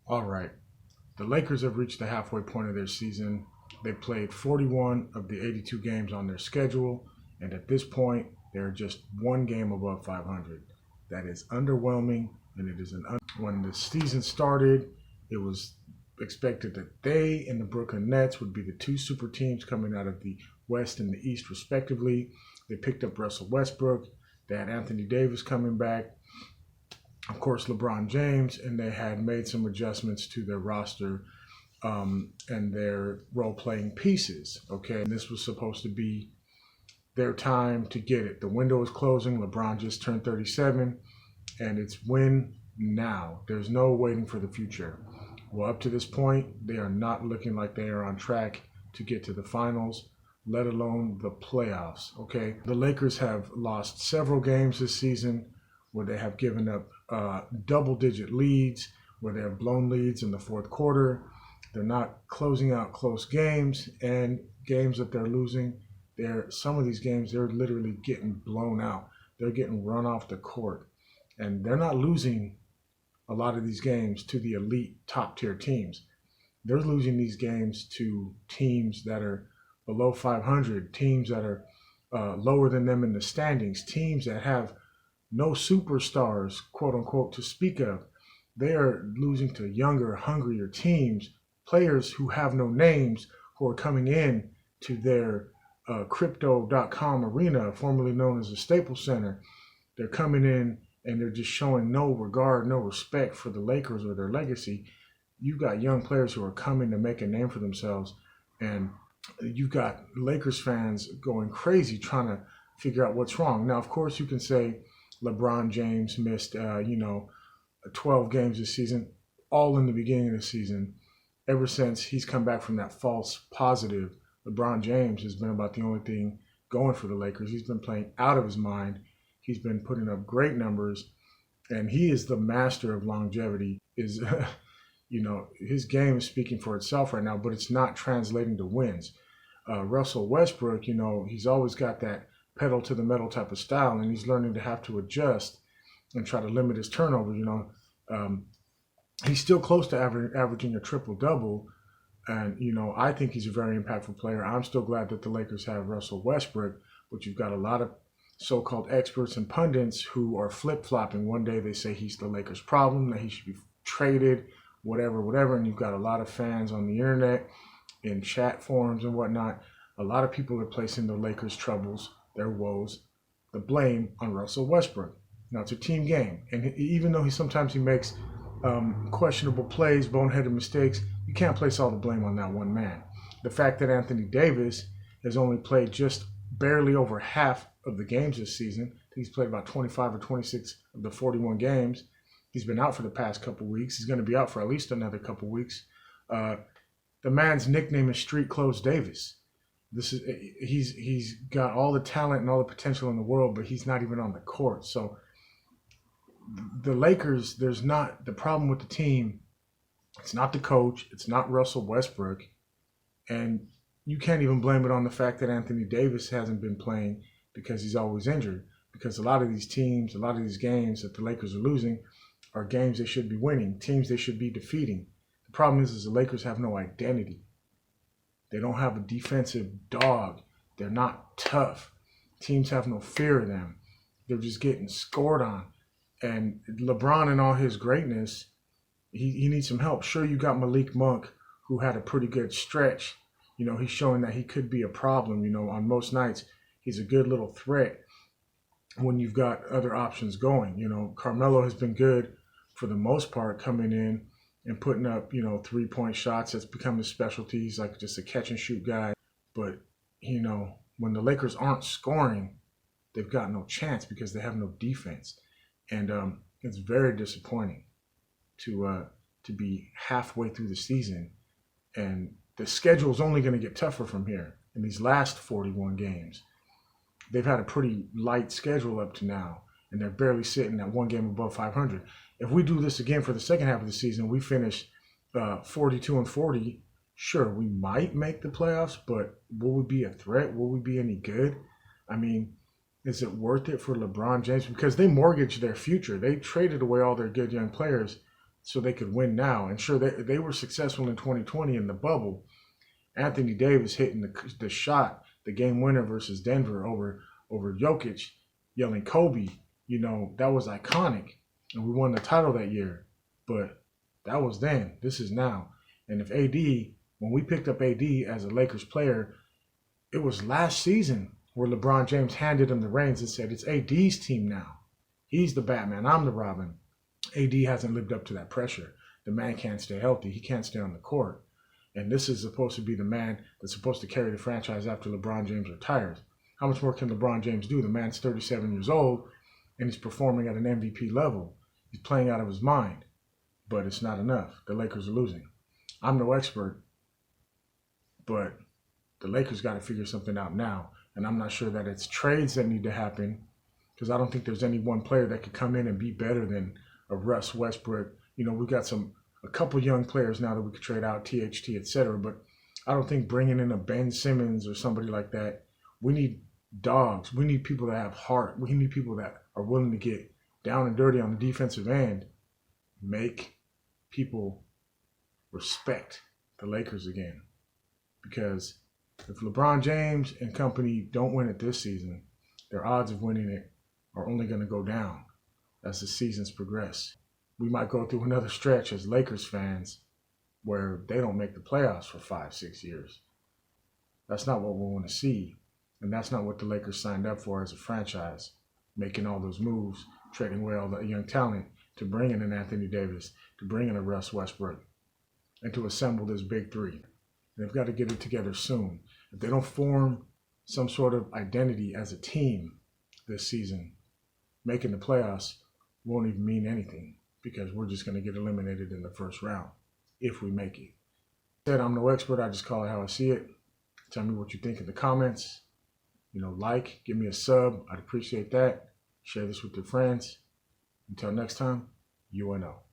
All right. The Lakers have reached the halfway point of their season. They played 41 of the 82 games on their schedule, and at this point, they're just one game above 500. That is underwhelming, and it is when the season started, it was expected that they and the Brooklyn Nets would be the two super teams coming out of the West and the East, respectively. They picked up Russell Westbrook. They had Anthony Davis coming back, of course, LeBron James, and they had made some adjustments to their roster and their role-playing pieces. Okay, and this was supposed to be their time to get it. The window is closing. LeBron just turned 37, and it's win now. There's no waiting for the future. Well, up to this point, they are not looking like they are on track to get to the finals, let alone the playoffs. Okay, the Lakers have lost several games this season where they have given up double-digit leads, where they have blown leads in the fourth quarter. They're not closing out close games, and games that they're losing, some of these games they're literally getting blown out. They're getting run off the court, and they're not losing a lot of these games to the elite top-tier teams. They're losing these games to teams that are below 500, teams that are lower than them in the standings, teams that have no superstars, quote unquote, to speak of. They are losing to younger, hungrier teams, players who have no names, who are coming in to their crypto.com arena, formerly known as the Staples Center. They're coming in and they're just showing no regard, no respect for the Lakers or their legacy. You've got young players who are coming to make a name for themselves, and you've got Lakers fans going crazy trying to figure out what's wrong. Now, of course, you can say LeBron James missed, 12 games this season, all in the beginning of the season. Ever since he's come back from that false positive, LeBron James has been about the only thing going for the Lakers. He's been playing out of his mind. He's been putting up great numbers, and he is the master of longevity. His game is speaking for itself right now, but it's not translating to wins. Russell Westbrook, he's always got that pedal to the metal type of style, and he's learning to have to adjust and try to limit his turnover. He's still close to averaging a triple double, and I think he's a very impactful player. I'm still glad that the Lakers have Russell Westbrook, but you've got a lot of so-called experts and pundits who are flip-flopping. One day they say he's the Lakers' problem, that he should be traded, whatever, and you've got a lot of fans on the internet, in chat forums and whatnot. A lot of people are placing the Lakers' troubles, their woes, the blame on Russell Westbrook. Now, it's a team game, and even though sometimes he makes questionable plays, boneheaded mistakes, you can't place all the blame on that one man. The fact that Anthony Davis has only played just barely over half of the games this season, he's played about 25 or 26 of the 41 games. He's been out for the past couple weeks. He's going to be out for at least another couple weeks. The man's nickname is Street Clothes Davis. He's got all the talent and all the potential in the world, but he's not even on the court. So the Lakers, the problem with the team. It's not the coach. It's not Russell Westbrook. And you can't even blame it on the fact that Anthony Davis hasn't been playing because he's always injured. Because a lot of these teams, a lot of these games that the Lakers are losing are games they should be winning, teams they should be defeating. The problem is the Lakers have no identity. They don't have a defensive dog. They're not tough. Teams have no fear of them. They're just getting scored on. And LeBron, in all his greatness, he needs some help. Sure, you got Malik Monk, who had a pretty good stretch. He's showing that he could be a problem. On most nights, he's a good little threat when you've got other options going. Carmelo has been good for the most part, coming in and putting up, 3-point shots. That's become his specialty. He's like just a catch and shoot guy. But, when the Lakers aren't scoring, they've got no chance because they have no defense. And it's very disappointing to be halfway through the season. And the schedule is only going to get tougher from here in these last 41 games. They've had a pretty light schedule up to now, and they're barely sitting at one game above 500. If we do this again for the second half of the season, we finish 42-40. Sure, we might make the playoffs, but will we be a threat? Will we be any good? I mean, is it worth it for LeBron James? Because they mortgaged their future. They traded away all their good young players so they could win now. And sure, they were successful in 2020 in the bubble. Anthony Davis hitting the shot, the game winner versus Denver over Jokic, yelling Kobe. That was iconic, and we won the title that year. But that was then. This is now. And if when we picked up AD as a Lakers player, it was last season where LeBron James handed him the reins and said, it's AD's team now. He's the Batman. I'm the Robin. AD hasn't lived up to that pressure. The man can't stay healthy. He can't stay on the court. And this is supposed to be the man that's supposed to carry the franchise after LeBron James retires. How much more can LeBron James do? The man's 37 years old, and he's performing at an MVP level. He's playing out of his mind. But it's not enough. The Lakers are losing. I'm no expert, but the Lakers got to figure something out now. And I'm not sure that it's trades that need to happen, because I don't think there's any one player that could come in and be better than a Russ Westbrook. We got a couple young players now that we could trade out, THT, etc. But I don't think bringing in a Ben Simmons or somebody like that. We need dogs. We need people that have heart. We need people that are willing to get down and dirty on the defensive end. Make people respect the Lakers again. Because if LeBron James and company don't win it this season, their odds of winning it are only going to go down as the seasons progress. We might go through another stretch as Lakers fans where they don't make the playoffs for 5-6 years. That's not what we want to see. And that's not what the Lakers signed up for as a franchise, making all those moves, trading away all the young talent to bring in an Anthony Davis, to bring in a Russ Westbrook, and to assemble this big three. They've got to get it together soon. If they don't form some sort of identity as a team this season, making the playoffs won't even mean anything, because we're just going to get eliminated in the first round if we make it. I'm no expert. I just call it how I see it. Tell me what you think in the comments. Give me a sub. I'd appreciate that. Share this with your friends. Until next time, UNO.